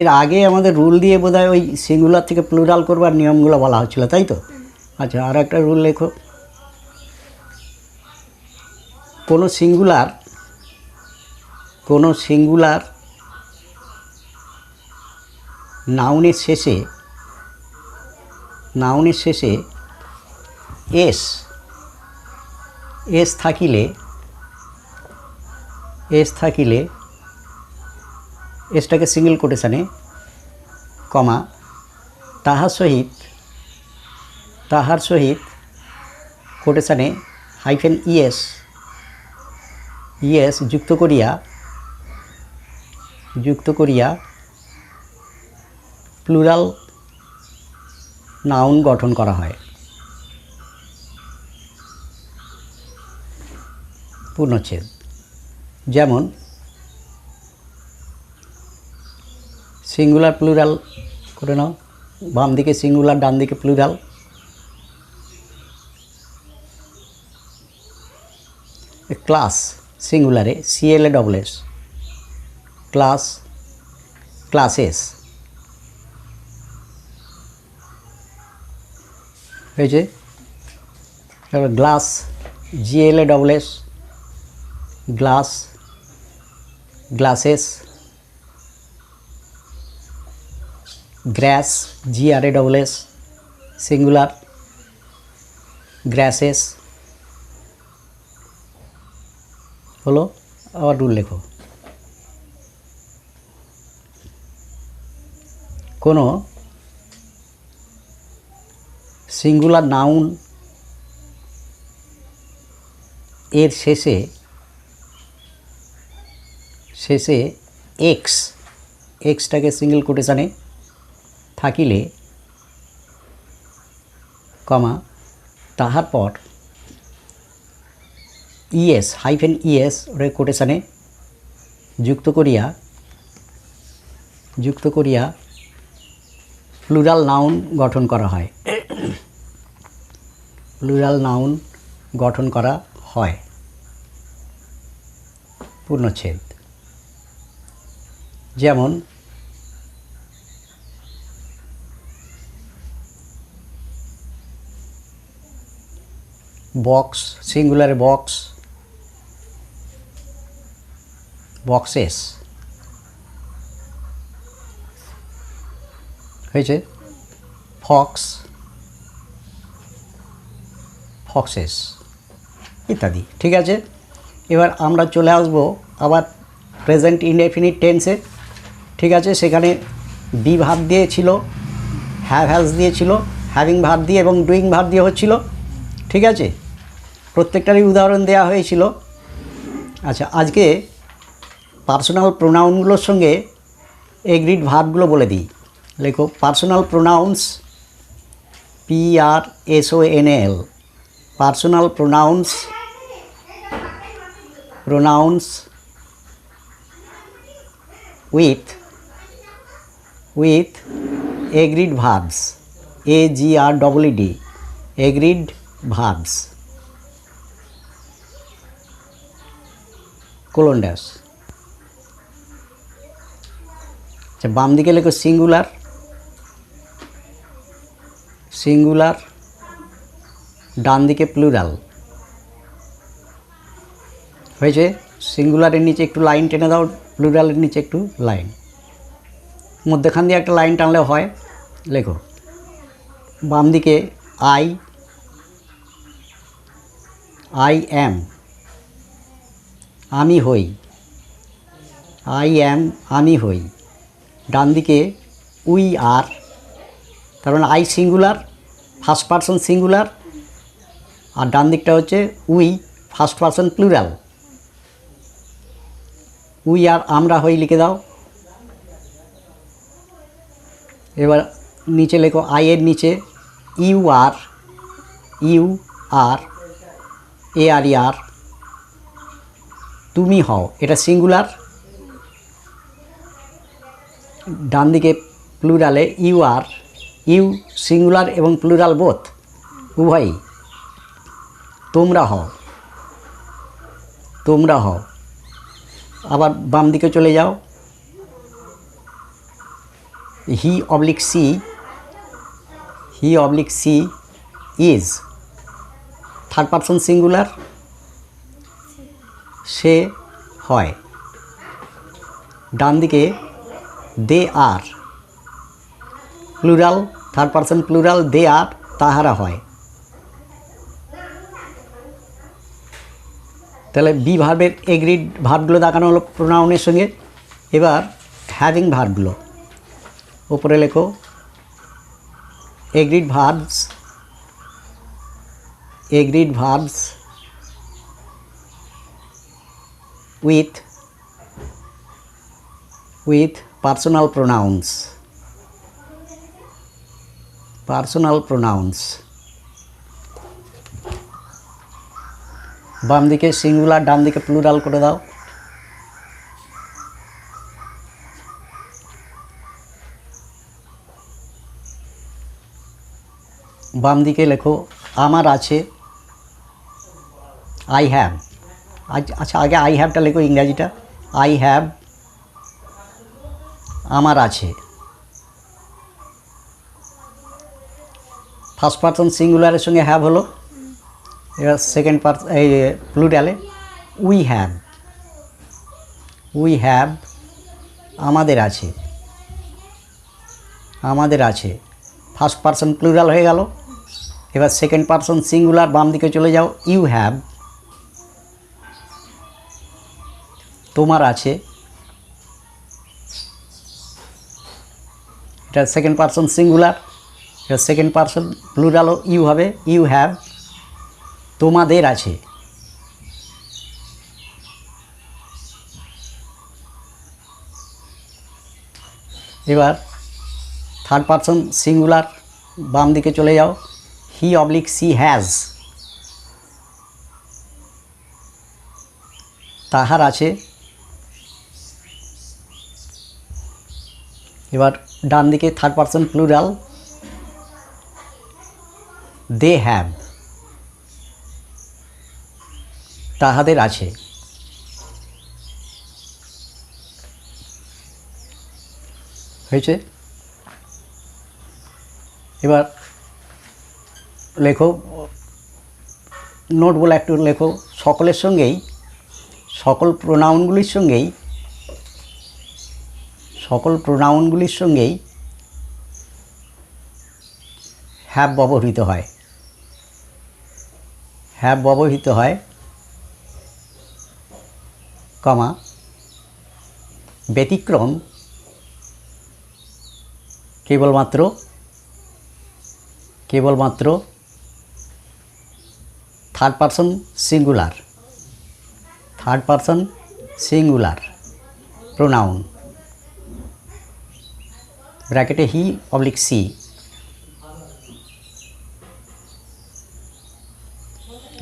এর আগে আমাদের রুল দিয়ে বোধহয় ওই সিঙ্গুলার থেকে প্লুরাল করবার নিয়মগুলো বলা হচ্ছিল, তাই তো? আচ্ছা, আর একটা রুল লেখো। কোনো সিঙ্গুলার নাউনের শেষে এস থাকিলে এসটাকে সিঙ্গেল কোটেশানে কমা তাহার সহিত কোটেশানে হাইফেন ইএস যুক্ত করিয়া প্লুরাল নাউন গঠন করা হয়। পূর্ণচ্ছেদ। যেমন সিঙ্গুলার প্লুরাল করে নাও, বাম দিকে সিঙ্গুলার ডান দিকে প্লুরাল। ক্লাস সিঙ্গুলারে CLASS ক্লাসেস হয়েছে। Glass GLASS glasses. Grass GRASS singular grasses হলো। আবার রুল লেখো। কোনো সিঙ্গুলার নাউন এর শেষে এক্সটাকে সিঙ্গেল কোটেশানে থাকিলে কমা তাহার পর হাইফেন ইএস ওরে কোটেশানে যুক্ত করিয়া প্লুরাল নাউন গঠন করা হয়। পূর্ণচ্ছেদ। যেমন বক্স সিঙ্গুলারে বক্সেস হয়েছে। ফক্সেস ইত্যাদি। ঠিক আছে, এবার আমরা চলে আসবো আবার প্রেজেন্ট ইনডেফিনিট টেন্সে। ঠিক আছে, সেখানে বি ভার্ব দিয়েছিল, হ্যাজ দিয়েছিল, হ্যাভিং ভার্ব দিয়ে এবং ডুইং ভার্ব দিয়ে হচ্ছিল। ঠিক আছে, প্রত্যেকটারই উদাহরণ দেওয়া হয়েছিল। আচ্ছা, আজকে পার্সোনাল প্রোনাউনগুলোর সঙ্গে এগ্রিড ভার্বগুলো বলে দিই। লেখো personal pronouns PRSONAL personal pronouns with agreed verbs AGREED agreed verbs colon dash. আচ্ছা, বাম দিকে লেখো সিঙ্গুলার ডান দিকে প্লুরাল হয়েছে। সিঙ্গুলারের নিচে একটু লাইন টেনে দাও, প্লুরালের নিচে একটু লাইন, মধ্যখান দিয়ে একটা লাইন টানলে হয়। লেখো বাম দিকে আই অ্যাম আমি হই, আমি হই। ডান দিকে উই আর, তার মানে I singular first person singular, আর ডান দিকটা হচ্ছে we first person plural. We are আমরা হই লিখে দাও। এবার নিচে লেখো আই এর নিচে ইউ আর ARER তুমি হও, এটা সিঙ্গুলার। ডান দিকে প্লুরালে ইউ সিঙ্গুলার এবং প্লুরাল বোথ উভয়ই। তোমরা হও। আবার বাম দিকে চলে যাও, he oblique she is third person singular, সে হয়। ডান দিকে they are plural, third person plural, they are তাহারা হয়। তাহলে বি ভার্বের এগ্রিড ভার্বগুলো দেখানো হলো প্রোনাউনের সঙ্গে। এবার হ্যাভিং ভার্বগুলো উপরে লেখো। Agreed verbs with personal pronouns, বাম দিকে সিঙ্গুলার, ডান দিকে প্লুরাল করে দাও। বাম দিকে লেখো আমার আছে, আই হ্যাভ। আচ্ছা, আগে আই হ্যাভটা লেখো ইংরাজিটা। আই হ্যাভ, আমার আছে। ফার্স্ট পারসন সিঙ্গুলারের সঙ্গে হ্যাভ হলো। এবার সেকেন্ড পারসন এই প্লুরালে উই হ্যাভ, আমাদের আছে। ফার্স্ট পারসন প্লুরাল হয়ে গেল। এবার সেকেন্ড পারসন সিঙ্গুলার, বাম দিকে চলে যাও। ইউ হ্যাভ, তোমার আছে। এটা সেকেন্ড পারসন সিঙ্গুলার, এটা সেকেন্ড পারসন প্লুরালও ইউ হবে। ইউ হ্যাভ, তোমাদের আছে। এবার থার্ড পারসন সিঙ্গুলার, বাম দিকে চলে যাও। হি অবলিক সি হ্যাজ, তাহার আছে। এবার ডান দিকে third person plural, they have, তাহাদের আছে। হয়েছে? এবার লেখো, নোট বলে একটু লেখো। সকলের সঙ্গেই, সকল প্রোনাউনগুলির সঙ্গেই হ্যাভ ব্যবহৃত হয়, কমা, ব্যতিক্রম কেবলমাত্র থার্ড পারসন সিঙ্গুলার প্রোনাউন, ব্র্যাকেটে হি অবলিক সি,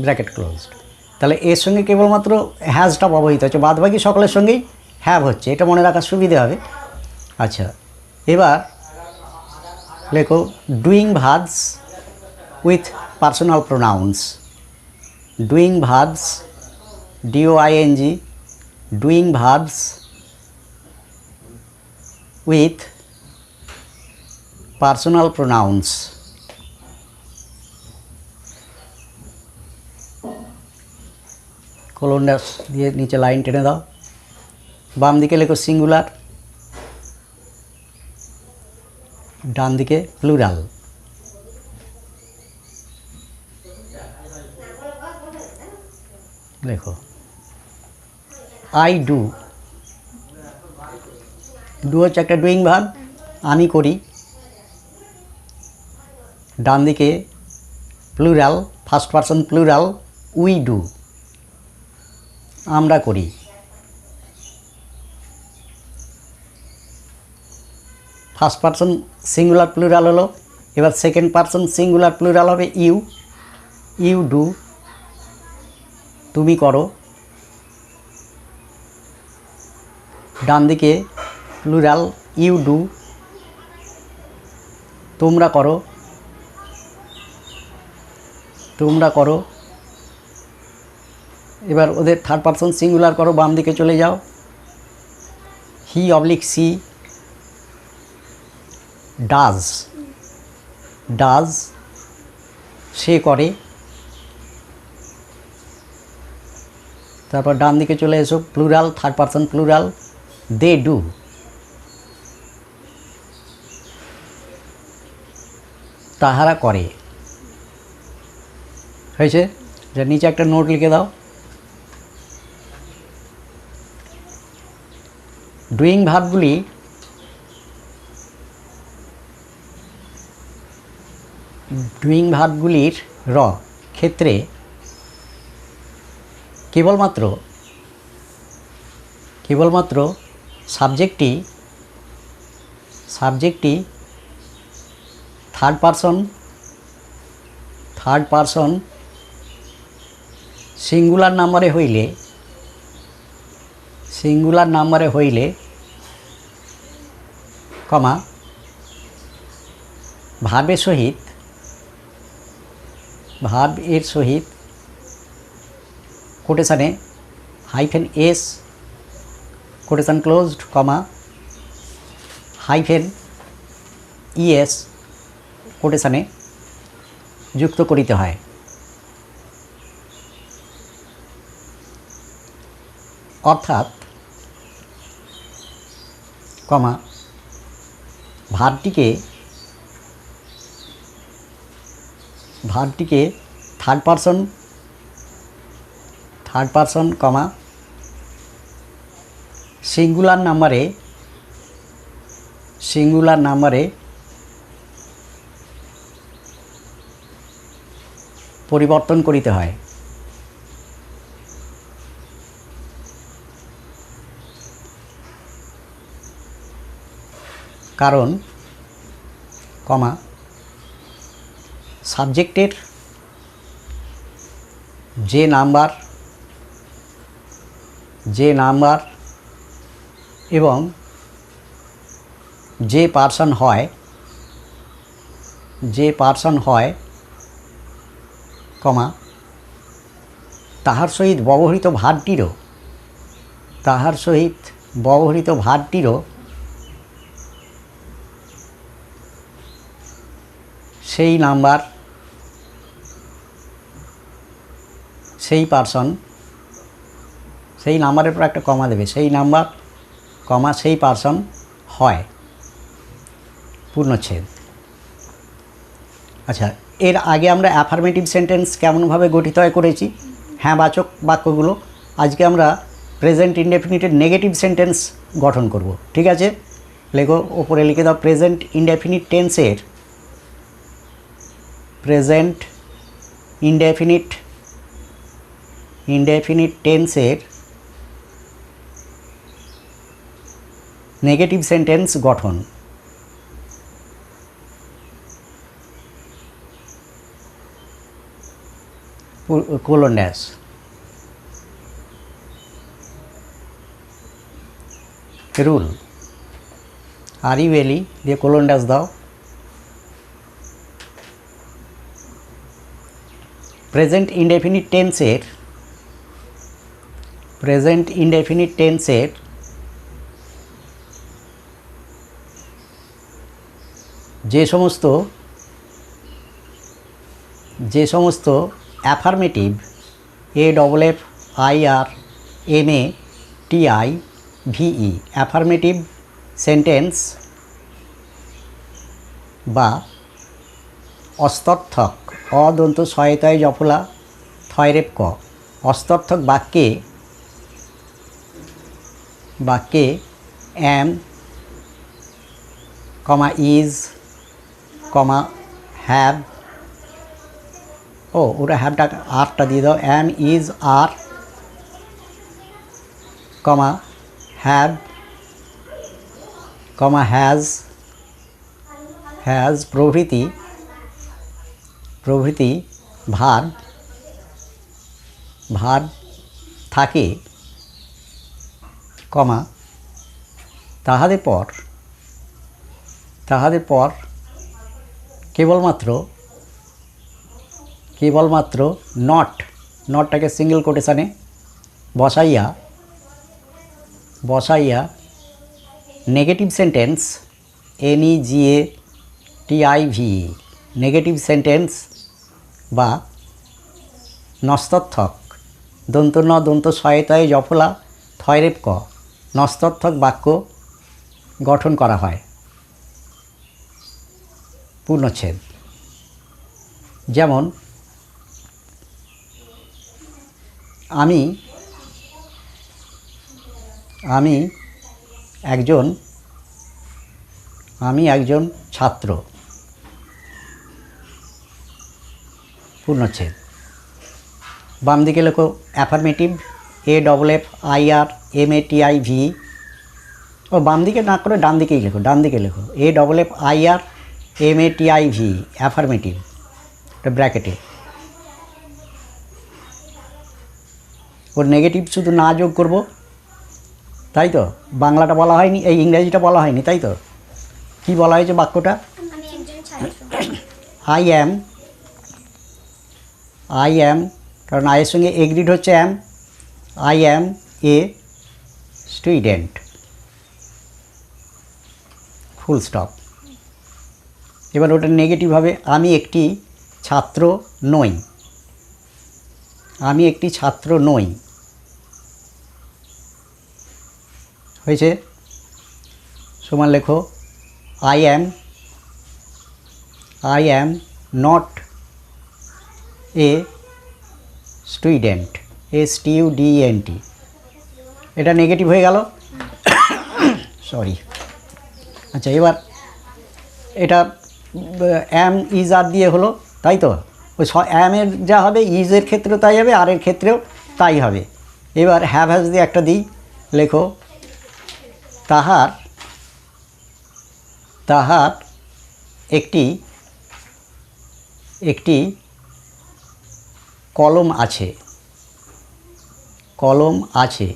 ব্র্যাকেট ক্লোজড। তাহলে এর সঙ্গে কেবলমাত্র হ্যাজটা ব্যবহৃত হচ্ছে, বাদবাকি সকলের সঙ্গেই হ্যাভ হচ্ছে। এটা মনে রাখার সুবিধে হবে। আচ্ছা, এবার লেখো doing verbs with personal pronouns. Doing verbs, DOING, doing verbs with personal pronouns. কোলনটা দিয়ে নিচে লাইন টেনে দাও। বাম দিকে লেখো সিঙ্গুলার, ডান দিকে প্লুরাল। লেখো আই ডু। হচ্ছে একটা ডুইং ভার্ব, আমি করি। ডান দিকে plural, first person plural, we do, আমরা করি। ফার্স্ট পারসন সিঙ্গুলার প্লুরাল হলো। এবার সেকেন্ড পারসন সিঙ্গুলার প্লুরাল হবে ইউ ডু, তুমি করো। ডান দিকে প্লুরাল ইউ ডু, তোমরা করো। এবার ওদের থার্ড পারসন সিঙ্গুলার করো, বাম দিকে চলে যাও। He oblique she does, does সে করে। তারপর ডান দিকে চলে এসো, plural, third person plural, they do, তাহারা করে। হয়েছে? যার নিচে একটা নোট লিখে দাও। ডুইং ভার্বগুলি ভার্বগুলির ক্ষেত্রে কেবলমাত্র সাবজেক্টটি থার্ড পারসন সিঙ্গুলার নাম্বারে হইলে কমা ভার্বের সহিত কোটেশানে হাইফেন এস কোটেশান ক্লোজড কমা হাইফেন ইএস কোটেশানে যুক্ত করিতে হয়। অর্থাৎ কমা ভার্বটিকে থার্ড পারসন কমা সিঙ্গুলার নাম্বারে পরিবর্তন করিতে হয়। কারণ কমা সাবজেক্টের যে নাম্বার এবং যে পার্সন হয় কমা তাহার সহিত ব্যবহৃত ভার্বটিরও সেই নাম্বার, সেই পার্সন, সেই নাম্বারের পর একটা কমা দেবে, সেই নাম্বার কমা সেই পার্সন হয়, পূর্ণচ্ছেদ। আচ্ছা, এর আগে আমরা অ্যাফার্মেটিভ সেন্টেন্স কেমনভাবে গঠিত হয় করেছি, হ্যাঁ বাচক বাক্যগুলো। আজকে আমরা প্রেজেন্ট ইনডেফিনিটের নেগেটিভ সেন্টেন্স গঠন করব। ঠিক আছে, লেখো, ওপরে লিখে দাও, প্রেজেন্ট ইনডেফিনিট টেন্সের নেগেটিভ সেন্টেন্স গঠন। Colon dash, rule, R U L E দিয়ে কোলন ড্যাশ দাও। প্রেজেন্ট ইনডেফিনিট টেন্সের যে সমস্ত অ্যাফার্মেটিভ AFFIRMATIVE অ্যাফার্মেটিভ সেন্টেন্স বা অস্তর্থক অদন্ত সহায়তায় জফলা থয়রেপ ক অস্তর্থক বাক্যে অ্যাম কমা ইজ কমা হ্যাভ, ওটা হ্যাভটা আরটা দিয়ে দাও, am is are comma have comma has প্রভৃতি ভার্ব থাকে কমা তাহাদের পর কেবলমাত্র নটটাকে সিঙ্গেল কোটেশানে বসাইয়া negative sentence NEGATIVE T I V negative sentence বা নস্তর্থক দন্ত ন দন্ত শয়তয়ে জফলা থয়রেপ ক নস্তর্থক বাক্য গঠন করা হয়। পূর্ণচ্ছেদ যেমন আমি একজন ছাত্র। পূর্ণচ্ছেদ বাম দিকে লেখো অ্যাফার্মেটিভ AFFIRMATIV ও বাম দিকে না করে ডান দিকেই লেখো, AFFIRMATIV অ্যাফার্মেটিভ, এটা ব্র্যাকেটে। ওর নেগেটিভ শুধু না যোগ করব, তাই তো? বাংলাটা বলা হয়নি, এই ইংরেজিটা বলা হয়নি, তাই তো? কি বলা হয়েছে বাক্যটা? আই অ্যাম, কারণ আয়ের সঙ্গে এগ্রিড হচ্ছে am, I am a student, full stop. এবার ওটা নেগেটিভ হবে, আমি একটি ছাত্র নই। হয়েছে? সমান লেখো I am not a student, STUDENT। এটা নেগেটিভ হয়ে গেল, সরি। আচ্ছা, এবার এটা অ্যাম ইজ আর দিয়ে হলো, তাই তো? ওই অ্যামের যা হবে ইজের ক্ষেত্রেও তাই হবে, আর এর ক্ষেত্রেও তাই হবে। এবার হ্যাভ হ্যাজ দিয়ে একটা দিই, লেখো তাহার একটি কলম আছে।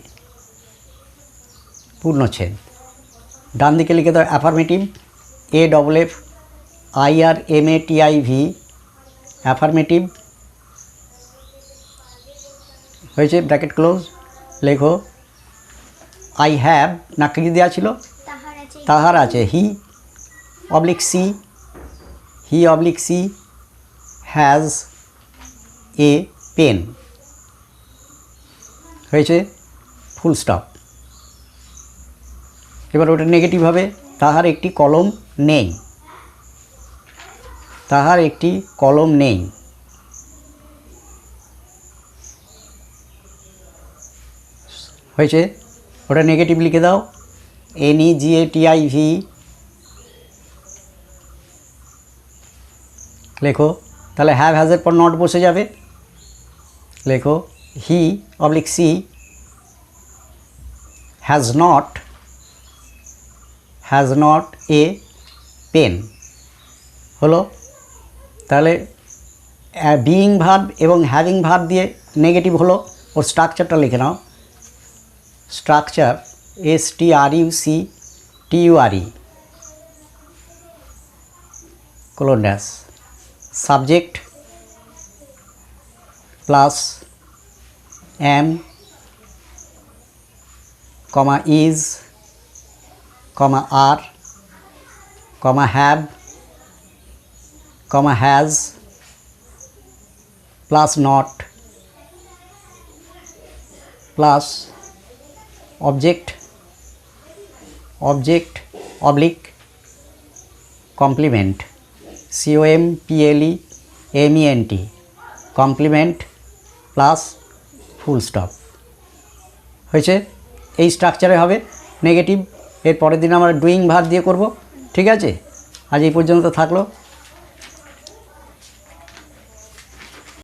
পূর্ণচ্ছেদ ডান দিকে লিখে দাও অ্যাফার্মেটিভ AFFIRMATIV অ্যাফার্মেটিভ। হয়েছে? Bracket close. লেখো আই হ্যাভ, না কি দেওয়া ছিল? তাহার আছে, he oblique she has a pen. হয়েছে? Full stop. এবার ওটা নেগেটিভ হবে, তাহার একটি কলম নেই। হয়েছে? ওটা নেগেটিভ লিখে দাও, NEGATIV। লেখো তাহলে হ্যাভ হ্যাজের পর নট বসে যাবে। লেখো he (C) has not a pen. হলো? তাহলে বিইং ভার্ব এবং হ্যাভিং ভার্ব দিয়ে নেগেটিভ হলো। ওর স্ট্রাকচারটা লিখে নাও, structure STRUCTURE colon dash subject plus am, comma is, comma are, comma have, comma has, plus not, plus object oblique complement COMPLEMENT complement plus full stop. হয়েছে? এই স্ট্রাকচারে হবে নেগেটিভ। এর পরের দিন আমরা ডুইং ভার্ব দিয়ে করব। ঠিক আছে? আজ এই পর্যন্ত থাকলো।